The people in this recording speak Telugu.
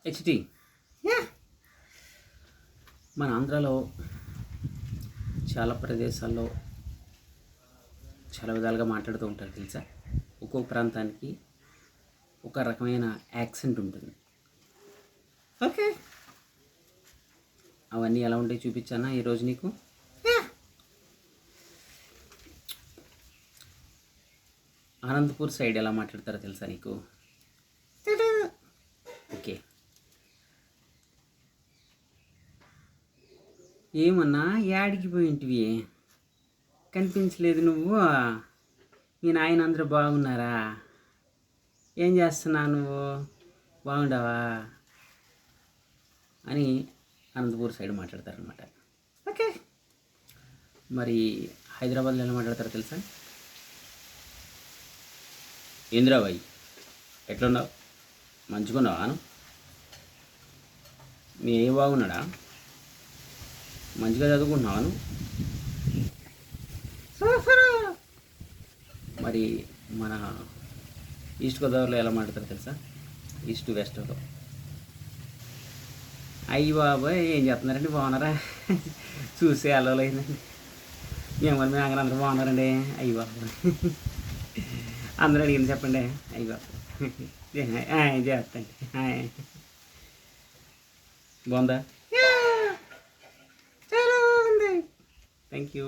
హెచ్టి మన ఆంధ్రాలో చాలా ప్రదేశాల్లో చాలా విధాలుగా మాట్లాడుతూ ఉంటారు తెలుసా. ఒక్కొక్క ప్రాంతానికి ఒక రకమైన యాక్సెంట్ ఉంటుంది. ఓకే, అవన్నీ ఎలా ఉంటాయి చూపించానా ఈరోజు నీకు. అనంతపూర్ సైడ్ ఎలా మాట్లాడతారో తెలుసా నీకు? ఓకే, ఏమన్నా యాడికి పోయింటివి, కనిపించలేదు నువ్వు? మీ నాయన అందరూ బాగున్నారా? ఏం చేస్తున్నావు నువ్వు, బాగుండవా అని అనంతపూర్ సైడ్ మాట్లాడతారనమాట. ఓకే, మరి హైదరాబాద్లో ఎలా మాట్లాడతారో తెలుసా? ఏంద్రాబాయ్ ఎట్లున్నావు, మంచిగున్నావా? మీ ఏ బాగున్నాడా, మంచిగా చదువుకుంటున్నావాను? మరి మన ఈస్ట్ గోదావరిలో ఎలా మాట్లాడతారో తెలుసా? ఈస్ట్ వెస్ట్లో. అయ్యి బాబాయ్ ఏం చేస్తున్నారండి, బాగున్నారా? చూసే అల్లలు అయిందండి. మేము అందరూ బాగున్నారండి. అయ్యి బాబాయ్ అందరూ అడిగింది చెప్పండి. అయ్యి బాబాయ్ చేస్తండి. బాగుందా? చాలా బాగుంది, థ్యాంక్ యూ.